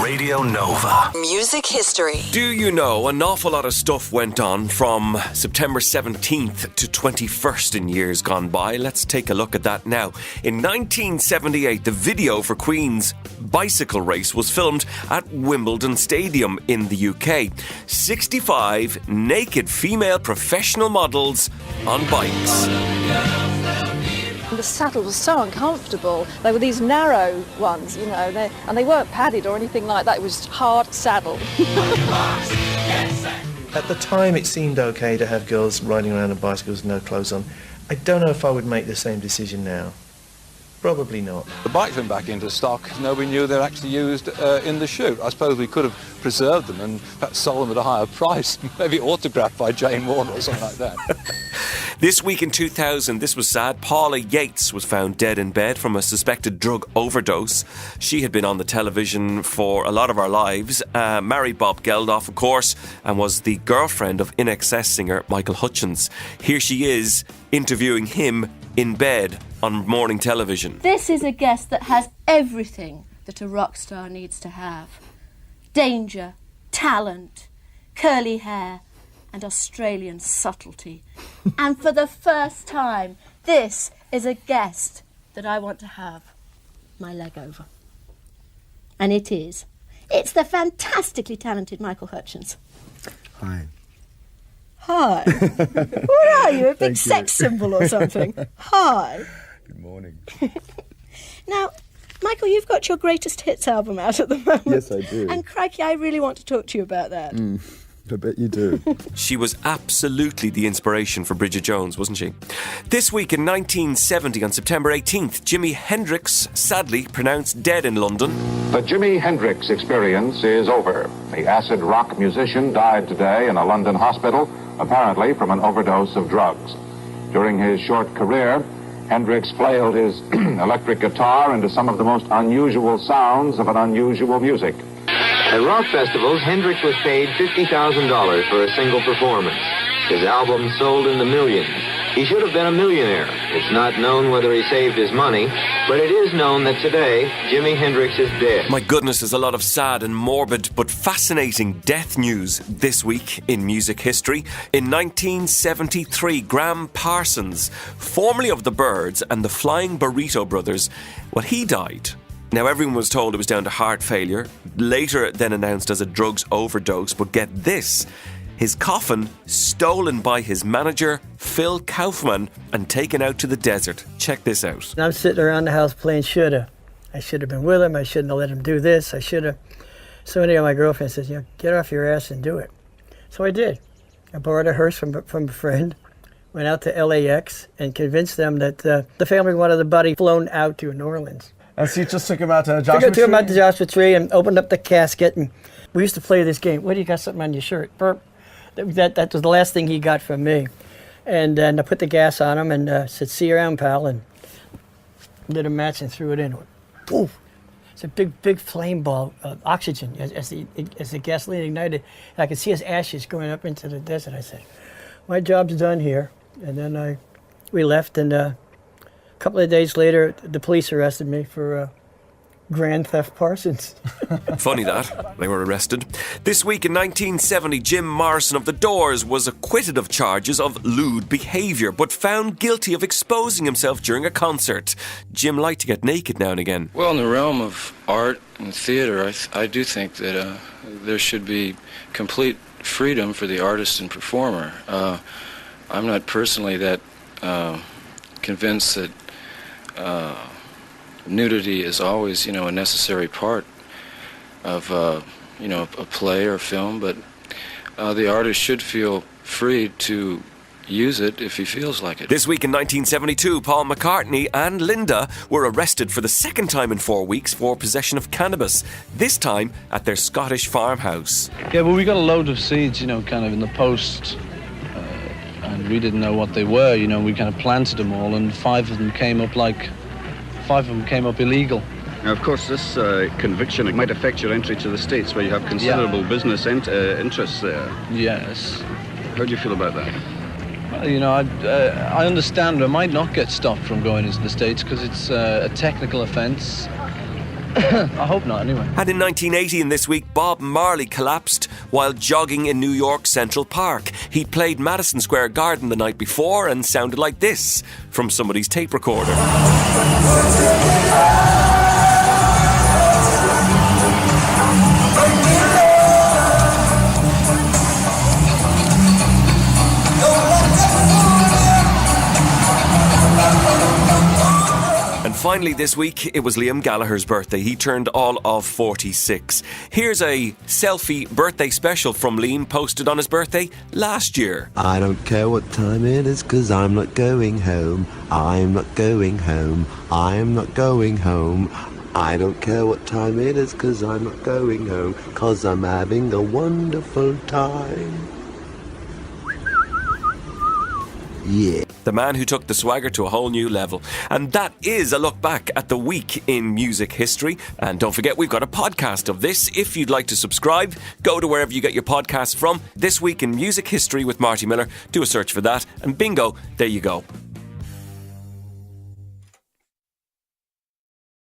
Radio Nova. Music history. Do you know an awful lot of stuff went on from September 17th to 21st in years gone by? Let's take a look at that now. In 1978, the video for Queen's bicycle race was filmed at Wimbledon Stadium in the UK. 65 naked female professional models on bikes. The saddle was so uncomfortable. They were these narrow ones, you know, and they weren't padded or anything like that. It was hard saddle. At the time, it seemed okay to have girls riding around on bicycles with no clothes on. I don't know if I would make the same decision now. Probably not. The bikes went back into stock. Nobody knew they were actually used in the shoot. I suppose we could have preserved them and perhaps sold them at a higher price, maybe autographed by Jane Warner or something like that. This week in 2000, this was sad. Paula Yates was found dead in bed from a suspected drug overdose. She had been on the television for a lot of our lives, married Bob Geldof, of course, and was the girlfriend of INXS singer Michael Hutchence. Here she is interviewing him in bed on morning television. This is a guest that has everything that a rock star needs to have. Danger, talent, curly hair, and Australian subtlety. And for the first time, this is a guest that I want to have my leg over. And it is. It's the fantastically talented Michael Hutchence. Hi. Hi. What are you, a big sex symbol or something? Hi. Good morning. Now, Michael, you've got your greatest hits album out at the moment. Yes, I do. And crikey, I really want to talk to you about that. I bet you do. She was absolutely the inspiration for Bridget Jones, wasn't she? This week in 1970, on September 18th, Jimi Hendrix, sadly pronounced dead in London. The Jimi Hendrix experience is over. The acid rock musician died today in a London hospital, apparently from an overdose of drugs. During his short career, Hendrix flailed his electric guitar into some of the most unusual sounds of an unusual music. At rock festivals, Hendrix was paid $50,000 for a single performance. His album sold in the millions. He should have been a millionaire. It's not known whether he saved his money, but it is known that today, Jimi Hendrix is dead. My goodness, there's a lot of sad and morbid but fascinating death news this week in music history. In 1973, Graham Parsons, formerly of the Byrds and the Flying Burrito Brothers, well, he died. Now, everyone was told it was down to heart failure, later then announced as a drugs overdose, but get this, his coffin stolen by his manager, Phil Kaufman, and taken out to the desert. Check this out. I'm sitting around the house playing shoulda. I should have been with him, I shouldn't have let him do this, I should have. So anyway, my girlfriend says, get off your ass and do it. So I did. I borrowed a hearse from a friend, went out to LAX, and convinced them that the family wanted the body flown out to New Orleans. And so you just took him out to Joshua Tree? Took him out to Joshua Tree and opened up the casket. And we used to play this game. What do you got something on your shirt? Burp. That was the last thing he got from me. And then I put the gas on him and said, see you around, pal. And lit a match and threw it in. It went, poof. It's a big flame ball of oxygen as the gasoline ignited. And I could see his ashes going up into the desert. I said, my job's done here. And then we left, and a couple of days later, the police arrested me for Grand Theft Parsons. Funny that. They were arrested. This week in 1970, Jim Morrison of The Doors was acquitted of charges of lewd behaviour, but found guilty of exposing himself during a concert. Jim liked to get naked now and again. Well, in the realm of art and theatre, I do think that there should be complete freedom for the artist and performer. I'm not personally that convinced that nudity is always, a necessary part of, a play or film, but the artist should feel free to use it if he feels like it. This week in 1972, Paul McCartney and Linda were arrested for the second time in 4 weeks for possession of cannabis, this time at their Scottish farmhouse. Yeah, well, we got a load of seeds, kind of in the post, and we didn't know what they were, we kind of planted them all, and five of them came up illegal. Now, of course, this conviction might affect your entry to the States, where you have considerable business interests there. Yes. How do you feel about that? Well, I understand I might not get stopped from going into the States because it's a technical offence. I hope not, anyway. And in 1980 in this week, Bob Marley collapsed while jogging in New York Central Park. He'd played Madison Square Garden the night before and sounded like this from somebody's tape recorder. And finally this week, it was Liam Gallagher's birthday. He turned all of 46. Here's a selfie birthday special from Liam posted on his birthday last year. I don't care what time it is, 'cause I'm not going home. I'm not going home. I'm not going home. I don't care what time it is, 'cause I'm not going home, 'cause I'm having a wonderful time. Yeah. The man who took the swagger to a whole new level. And that is a look back at the week in music history. And don't forget, we've got a podcast of this. If you'd like to subscribe, go to wherever you get your podcasts from. This Week in Music History with Marty Miller. Do a search for that. And bingo, there you go.